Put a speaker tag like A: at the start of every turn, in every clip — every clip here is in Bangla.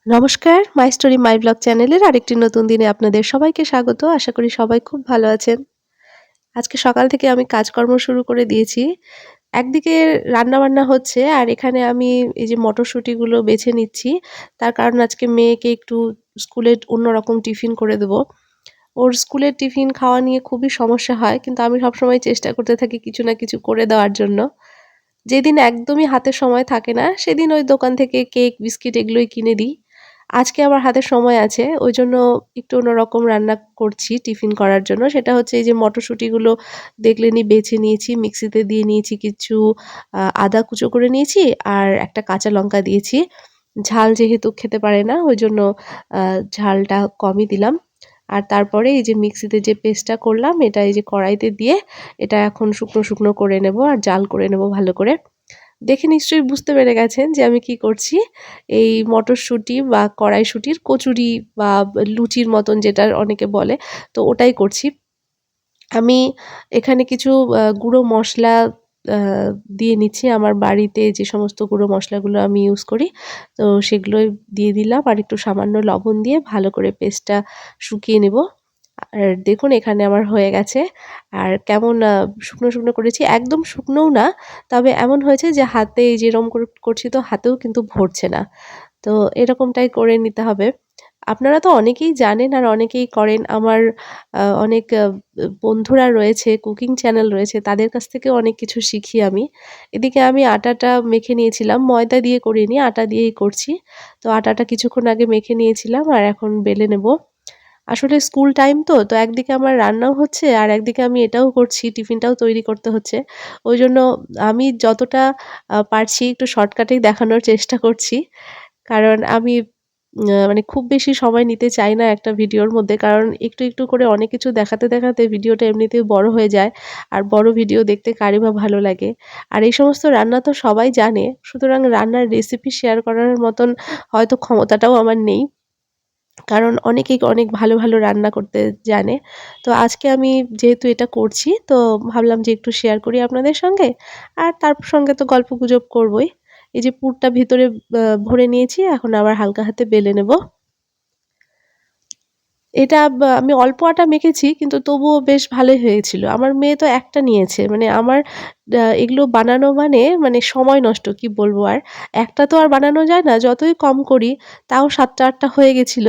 A: নমস্কার, মাই স্টোরি মাই ব্লগ চ্যানেলের আরেকটি নতুন দিনে আপনাদের সবাইকে স্বাগত। আশা করি সবাই খুব ভালো আছেন। আজকে সকাল থেকে আমি কাজকর্ম শুরু করে দিয়েছি। একদিকে রান্নাবান্না হচ্ছে আর এখানে আমি এই যে মটরশুঁটিগুলো বেছে নিচ্ছি। তার কারণ আজকে মেয়েকে একটু স্কুলে অন্যরকম টিফিন করে দেবো। ওর স্কুলের টিফিন খাওয়া নিয়ে খুবই সমস্যা হয়। কিন্তু আমি সবসময় চেষ্টা করতে থাকি কিছু না কিছু করে দেওয়ার জন্য। যেদিন একদমই হাতে সময় থাকে না, সেদিন ওই দোকান থেকে কেক, বিস্কিট এগুলোই কিনে দিই। আজকে আমার হাতে সময় আছে, ওইজন্য একটু অন্যরকম রান্না করছি টিফিন করার জন্য। সেটা হচ্ছে এই যে মটরশুঁটিগুলো দেখলেনই বেছে নিয়েছি, মিক্সিতে দিয়ে নিয়েছি কিছু আদা কুচো করে নিয়েছি আর একটা কাঁচা লঙ্কা দিয়েছি। ঝাল যেহেতু খেতে পারে না, ওইজন্য ঝালটা কমই দিলাম। আর তারপরে এই যে মিক্সিতে যে পেস্টটা করলাম, এটা এই যে কড়াইতে দিয়ে এটা এখন শুকনো, শুকনো করে নেব আর জাল করে নেব ভালো করে। দেখে নিশ্চয়ই বুঝতে পেরে গেছেন যে আমি কি করছি। এই মটরশুঁটি বা কড়াইশুঁটির কচুরি বা লুচির মতন যেটা অনেকে বলে, তো ওটাই করছি। আমি এখানে কিছু গুঁড়ো মসলা আ দিয়ে নিচ্ছি। আমার বাড়িতে যে সমস্ত গুঁড়ো মসলাগুলো আমি ইউজ করি, তো সেগুলোই দিয়ে দিলাম আর একটু সামান্য লবণ দিয়ে ভালো করে পেস্টটা শুকিয়ে নেব। আর দেখুন এখানে আমার হয়ে গেছে। আর কেমন শুকনো, শুকনো করেছি। একদম শুকনোও না। তবে এমন হয়েছে যে হাতে এই যে এরকম করে করছি তো হাতেও কিন্তু ভরছে না। তো এরকমটাই করে নিতে হবে। আপনারা তো অনেকেই জানেন আর অনেকেই করেন। আমার অনেক বন্ধুরা রয়েছে, কুকিং চ্যানেল রয়েছে, তাদের কাছ থেকেও অনেক কিছু শিখি আমি। এদিকে আমি আটাটা মেখে নিয়েছিলাম। ময়দা দিয়ে করিনি, আটা দিয়েই করছি। তো আটাটা কিছুক্ষণ আগে মেখে নিয়েছিলাম আর এখন বেলে নেব। আসলে স্কুল টাইম তো একদিকে আমার রান্নাও হচ্ছে আর একদিকে আমি এটাও করছি, টিফিনটাও তৈরি করতে হচ্ছে। ওইজন্য আমি যতটা পারছি একটু শর্টকাটেই দেখানোর চেষ্টা করছি। কারণ আমি মানে খুব বেশি সময় নিতে চাই না একটা ভিডিওর মধ্যে। কারণ একটু, একটু করে অনেক কিছু দেখাতে, দেখাতে ভিডিওটা এমনিতেই বড় হয়ে যায়। আর বড় ভিডিও দেখতে কারই বা ভালো লাগে। আর এই সমস্ত রান্না তো সবাই জানে। সুতরাং রান্নার রেসিপি শেয়ার করার মতন হয়তো ক্ষমতাটাও আমার নেই। কারণ অনেকেই অনেক ভালো, ভালো রান্না করতে জানে। তো আজকে আমি যেহেতু এটা করছি তো ভাবলাম যে একটু শেয়ার করি আপনাদের সঙ্গে। আর তার সঙ্গে তো গল্পগুজব করবই। এই যে পুরটা ভিতরে ভরে নিয়েছি এখন আবার হালকা হাতে বেলে নেব। এটা আমি অল্প আটা মেখেছি কিন্তু তবুও বেশ ভালোই হয়েছিল। আমার মেয়ে তো একটা নিয়েছে। মানে আমার এগুলো বানানো মানে সময় নষ্ট কি বলবো আর। একটা তো আর বানানো যায় না। যতই কম করি তাও ৭ টা ৮ টা হয়ে গেছিল।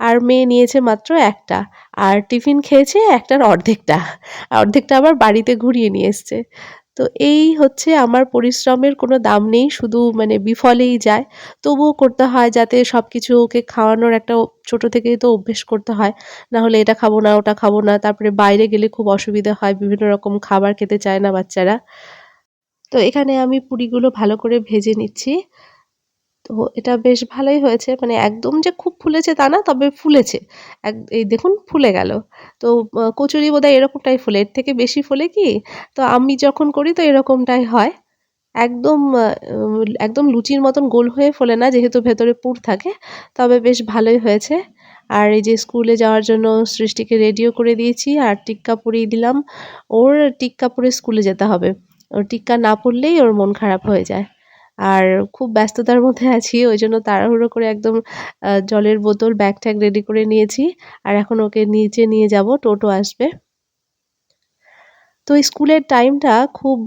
A: আর মেয়ে নিয়েছে মাত্র একটা। আর টিফিন খেয়েছে একটার অর্ধেকটা। অর্ধেকটা আবার বাড়িতে ঘুরিয়ে নিয়ে এসছে। তো এই হচ্ছে আমার পরিশ্রমের কোনো দাম নেই। শুধু মানে বিফলেই যায়। তবুও করতে হয় যাতে সবকিছু ওকে খাওয়ানোর একটা ছোট থেকেই তো অভ্যেস করতে হয়। না হলে এটা খাবো না, ওটা খাবো না। তারপরে বাইরে গেলে খুব অসুবিধা হয়। বিভিন্ন রকম খাবার খেতে চায় না বাচ্চারা। তো এখানে আমি পুরিগুলো ভালো করে ভেজে নিচ্ছি। তো এটা বেশ ভালোই হয়েছে। মানে একদম যে খুব ফুলেছে তা না, তবে ফুলেছে। এই দেখুন ফুলে গেল। তো কচুরি বোধহয় এরকমটাই ফোলে। এর থেকে বেশি ফোলে কি? তো আমি যখন করি তো এরকমটাই হয়। একদম একদম লুচির মতন গোল হয়ে ফোলে না যেহেতু ভেতরে পুর থাকে। তবে বেশ ভালোই হয়েছে। আর এই যে স্কুলে যাওয়ার জন্য সৃষ্টিকে রেডিও করে দিয়েছি আর টিক্কা পরিয়ে দিলাম। ওর টিক্কা পরে স্কুলে যেতে হবে। ওর টিক্কা না পরলেই ওর মন খারাপ হয়ে যায়। আর খুব ব্যস্ততার মধ্যে আছি ওইজন্য তাড়াহুড়ো করে একদম জলের বোতল, ব্যাগ-ট্যাগ রেডি করে নিয়েছি। আর এখন ওকে নিচে নিয়ে যাবো, টোটো আসবে। তো স্কুলের টাইমটা খুব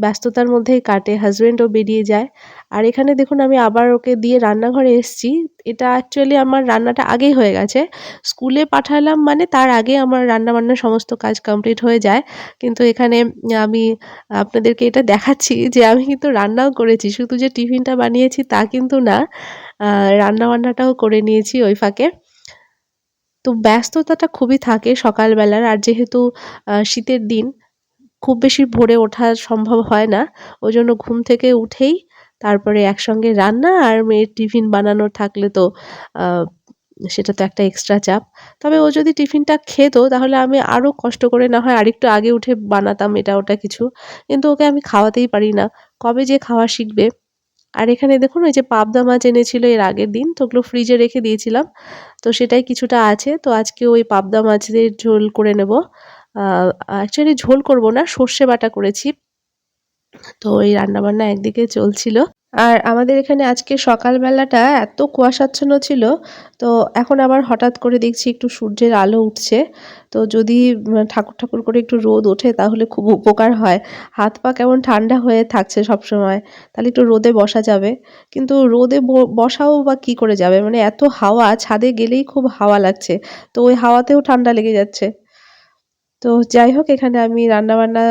A: ব্যস্ততার মধ্যেই কাটে। হাসব্যান্ডও বেরিয়ে যায়। আর এখানে দেখুন আমি আবার ওকে দিয়ে রান্নাঘরে এসছি। এটা অ্যাকচুয়ালি আমার রান্নাটা আগেই হয়ে গেছে। স্কুলে পাঠালাম মানে তার আগে আমার রান্না-বান্না সমস্ত কাজ কমপ্লিট হয়ে যায়। কিন্তু এখানে আমি আপনাদেরকে এটা দেখাচ্ছি যে আমি কিন্তু রান্নাও করেছি। শুধু যে টিফিনটা বানিয়েছি তা কিন্তু না। আ রান্না-বান্নাটাও করে নিয়েছি ওই ফাঁকে। তো ব্যস্ততাটা খুবই থাকে সকালবেলার। আর যেহেতু শীতের দিন খুব বেশি ভোরে ওঠা সম্ভব হয় না। ওইজন্য ঘুম থেকে উঠেই তারপরে একসঙ্গে রান্না আর মেয়ের টিফিন বানানোর থাকলে তো আ সেটা তো একটা এক্সট্রা চাপ। তবে ও যদি টিফিনটা খেত তাহলে আমি আরো কষ্ট করে না হয় আরেকটু আগে উঠে বানাতাম এটা ওটা কিছু। কিন্তু ওকে আমি খাওয়াতেই পারি না। কবে যে খাওয়া শিখবে? আর এখানে দেখুন ওই যে পাবদা মাছ এনেছিল এর আগের দিন তো ওগুলো ফ্রিজে রেখে দিয়েছিলাম। তো সেটাই কিছুটা আছে। তো আজকে ওই পাবদা মাছের ঝোল করে নেব। আ অ্যাকচুয়ালি ঝোল করব না, সর্ষে বাটা করেছি। তো এই রান্নাবান্না একদিকে চলছিল। আর আমাদের এখানে আজকে সকালবেলাটা এত কুয়াশাচ্ছন্ন ছিল, তো এখন আবার হঠাৎ করে দেখছি একটু সূর্যের আলো উঠছে। তো যদি ঠাকুর, ঠাকুর করে একটু রোদ ওঠে তাহলে খুব উপকার হয়। হাত পা কেমন ঠান্ডা হয়ে থাকছে সবসময়। তাহলে একটু রোদে বসা যাবে। কিন্তু রোদে বসাও বা কি করে যাবে? মানে এত হাওয়া, ছাদে গেলেই খুব হাওয়া লাগছে। তো ওই হাওয়াতেও ঠান্ডা লেগে যাচ্ছে। তো যাই হোক এখানে আমি রান্নাবান্না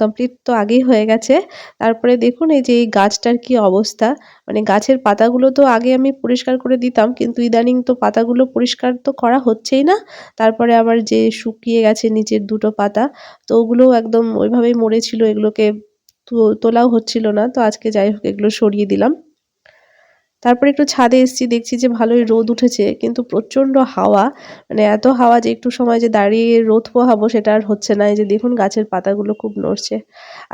A: কমপ্লিট তো আগেই হয়ে গেছে। তারপরে দেখুন এই যে এই গাছটার কি অবস্থা। মানে গাছের পাতাগুলো তো আগে আমি পরিষ্কার করে দিতাম। কিন্তু ইদানিং তো পাতাগুলো পরিষ্কার তো করা হচ্ছেই না। তারপরে আবার যে শুকিয়ে গেছে নিচের দুটো পাতা, তো ওগুলোও একদম ওইভাবেই মরে ছিল। এগুলোকে তোলাও হচ্ছিল না। তো আজকে যাই হোক এগুলো সরিয়ে দিলাম। তারপরে একটু ছাদে এসেছি, দেখছি যে ভালোই রোদ উঠেছে কিন্তু প্রচণ্ড হাওয়া, মানে এত হাওয়া যে একটু সময় যে দাঁড়িয়ে রোদ পোহাবো সেটা আর হচ্ছে না। এই যে দেখুন গাছের পাতাগুলো খুব নড়ছে।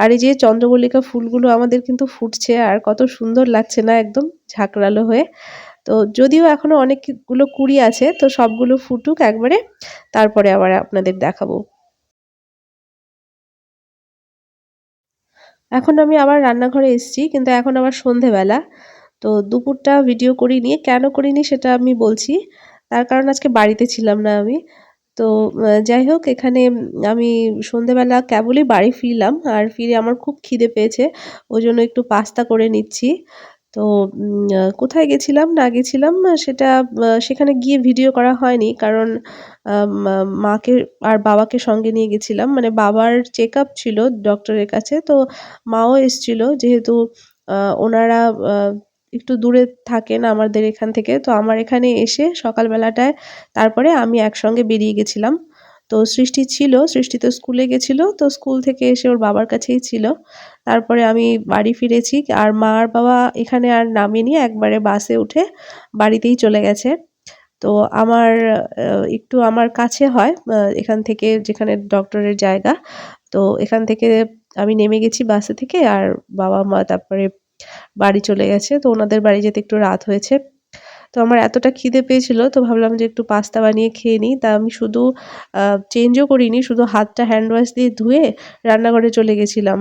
A: আর এই যে চন্দ্রমল্লিকা ফুলগুলো আমাদের কিন্তু ফুটছে আর কত সুন্দর লাগছে না একদম ঝাঁকড়ালো হয়ে। তো যদিও এখনো অনেকগুলো কুড়ি আছে, তো সবগুলো ফুটুক একবারে, তারপরে আবার আপনাদের দেখাবো। এখন আমি আবার রান্নাঘরে এসেছি, কিন্তু এখন আবার সন্ধেবেলা। তো দুপুরটা ভিডিও করিনি। কেন করিনি সেটা আমি বলছি। তার কারণ আজকে বাড়িতে ছিলাম না আমি। তো যাই হোক এখানে আমি সন্ধেবেলা কেবলই বাড়ি ফিরলাম। আর ফিরে আমার খুব খিদে পেয়েছে। ওইজন্য একটু পাস্তা করে নিচ্ছি। তো কোথায় গেছিলাম না গেছিলাম সেটা সেখানে গিয়ে ভিডিও করা হয়নি। কারণ মাকে আর বাবাকে সঙ্গে নিয়ে গেছিলাম। মানে বাবার চেকআপ ছিল ডক্টরের কাছে। তো মাও এসছিল যেহেতু আ ওনারা আ একটু দূরে থাকেন আমাদের এখান থেকে। তো আমার এখানে এসে সকালবেলাটায় তারপরে আমি একসঙ্গে বেরিয়ে গেছিলাম। তো সৃষ্টি ছিল, সৃষ্টি তো স্কুলে গেছিল। তো স্কুল থেকে এসে ওর বাবার কাছেই ছিল। তারপরে আমি বাড়ি ফিরেছি আর মা আর বাবা এখানে আর নামেনি, একবারে বাসে উঠে বাড়িতেই চলে গেছে। তো আমার একটু আমার কাছে হয় এখান থেকে যেখানে ডক্টরের জায়গা। তো এখান থেকে আমি নেমে গেছি বাসে থেকে আর বাবা-মা তারপরে বাড়ি চলে গেছে। তো ওনাদের বাড়ি যেতে একটু রাত হয়েছে। তো আমার এতটা খিদে পেয়েছিল তো ভাবলাম যে একটু পাস্তা বানিয়ে খেয়ে নিই। তা আমি শুধু আ চেঞ্জও করিনি। শুধু হাতটা হ্যান্ড ওয়াশ দিয়ে ধুয়ে রান্নাঘরে চলে গেছিলাম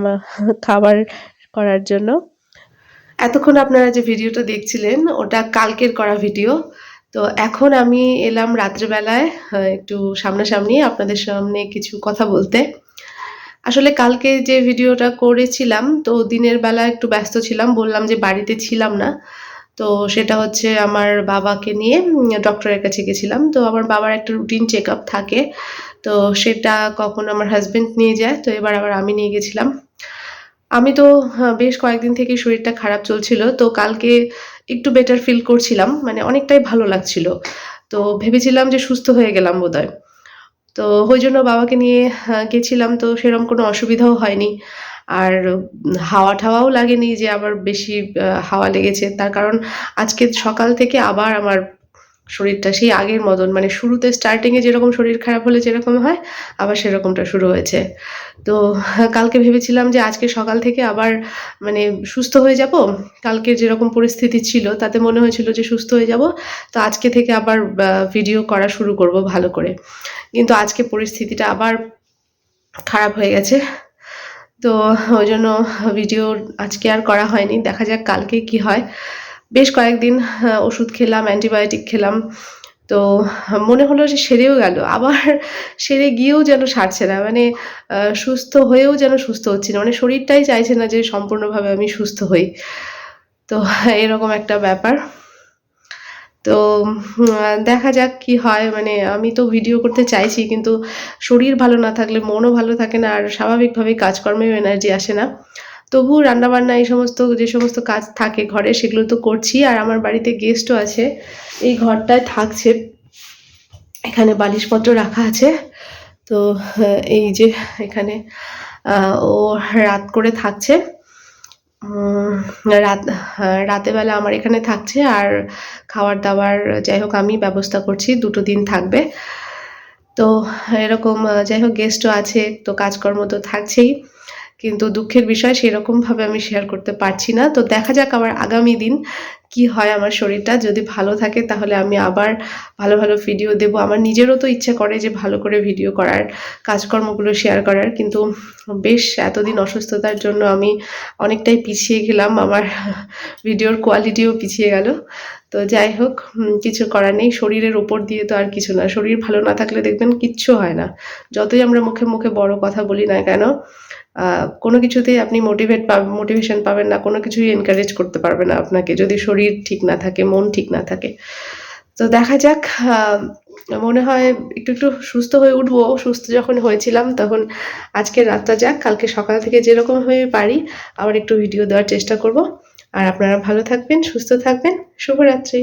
A: খাবার করার জন্য। এতক্ষণ আপনারা যে ভিডিওটা দেখছিলেন ওটা কালকের করা ভিডিও। তো এখন আমি এলাম রাত্রেবেলায় একটু সামনাসামনি আপনাদের সামনে কিছু কথা বলতে। আসলে কালকে যে ভিডিওটা করেছিলাম তো দিনের বেলা একটু ব্যস্ত ছিলাম। বললাম যে বাড়িতে ছিলাম না। তো সেটা হচ্ছে আমার বাবাকে নিয়ে ডক্টরের কাছে গেছিলাম। তো আমার বাবার একটা রুটিন চেকআপ থাকে। তো সেটা কখনো আমার হাসব্যান্ড নিয়ে যায়। তো এবার আবার আমি নিয়ে গেছিলাম। আমি তো বেশ কয়েকদিন থেকেই শরীরটা খারাপ চলছিল। তো কালকে একটু বেটার ফিল করছিলাম। মানে অনেকটাই ভালো লাগছিল। তো ভেবেছিলাম যে সুস্থ হয়ে গেলাম বোধহয়। তো ওইজন্য বাবাকে নিয়ে গেছিলাম, তো সেরকম কোনো অসুবিধাও হয়নি। আর হাওয়া-টাওয়াও লাগেনি যে আবার বেশি হাওয়া লেগেছে। তার কারণ আজকে সকাল থেকে আবার আমার শরীরটা সেই আগের মতন, মানে শুরুতে স্টার্টিং এ যেরকম শরীর খারাপ হলে যেরকম হয়, আবার সেরকমটা শুরু হয়েছে। তো কালকে ভেবেছিলাম যে আজকে সকাল থেকে আবার মানে সুস্থ হয়ে যাবো। কালকের যেরকম পরিস্থিতি ছিল তাতে মনে হয়েছিল যে সুস্থ হয়ে যাবো। তো আজকে থেকে আবার ভিডিও করা শুরু করব ভালো করে। কিন্তু আজকে পরিস্থিতিটা আবার খারাপ হয়ে গেছে। তো ওইজন্য ভিডিও আজকে আর করা হয়নি। দেখা যাক কালকে কি হয়। বেশ কয়েকদিন ওষুধ খেলাম, অ্যান্টিবায়োটিক খেলাম। তো মনে হলো যে সেরেও গেল। আবার সেরে গিয়েও যেন সারছে না। মানে সুস্থ হয়েও যেন সুস্থ হচ্ছি না। মানে শরীরটাই চাইছে না যে সম্পূর্ণভাবে আমি সুস্থ হই। তো এরকম একটা ব্যাপার। তো দেখা যাক কি হয়। মানে আমি তো ভিডিও করতে চাইছি, কিন্তু শরীর ভালো না থাকলে মনও ভালো থাকে না আর স্বাভাবিকভাবে কাজকর্মেও এনার্জি আসে না। তবুও রান্নাবান্না এই সমস্ত যে সমস্ত কাজ থাকে ঘরে সেগুলো তো করছি। আর আমার বাড়িতে গেস্টও আছে। এই ঘরটায় থাকছে। এখানে বালিশপত্র রাখা আছে। তো এই যে এখানে ও রাত করে থাকছে। উম রাত রাতের বেলা আমার এখানে থাকছে আর খাবার-দাবার যাই হোক আমি ব্যবস্থা করছি। ২ টো দিন থাকবে। তো এরকম যাই হোক গেস্টও আছে, তো কাজকর্ম তো থাকছেই। কিন্তু দুঃখের বিষয় সেরকমভাবে আমি শেয়ার করতে পারছি না। তো দেখা যাক আমার আগামী দিন কি হয় আমার শরীরটা। যদি ভালো থাকে তাহলে আমি আবার ভালো, ভালো ভিডিও দেবো। আমার নিজেরও তো ইচ্ছে করে যে ভালো করে ভিডিও করার, কাজকর্মগুলো শেয়ার করার। কিন্তু বেশ এতদিন অসুস্থতার জন্য আমি অনেকটাই পিছিয়ে গেলাম। আমার ভিডিওর কোয়ালিটিও পিছিয়ে গেল। তো যাই হোক, কিছু করার নেই। শরীরের উপর দিয়ে তো আর কিছু না। শরীর ভালো না থাকলে দেখবেন কিচ্ছু হয় না। যতই আমরা মুখে, মুখে বড় কথা বলি না কেন, কোনো কিছুতেই আপনি মোটিভেশন পাবেন না, কোনো কিছুই এনকারেজ করতে পারবে না আপনাকে যদি শরীর ঠিক না থাকে, মন ঠিক না থাকে। তো দেখা যাক, মনে হয় একটু, একটু সুস্থ হয়ে উঠবো। সুস্থ যখন হয়েছিলাম তখন আজকের রাতটা যাক, কালকে সকাল থেকে যেরকমভাবে পারি আবার একটু ভিডিও দেওয়ার চেষ্টা করব। আর আপনারা ভালো থাকবেন, সুস্থ থাকবেন। শুভরাত্রি।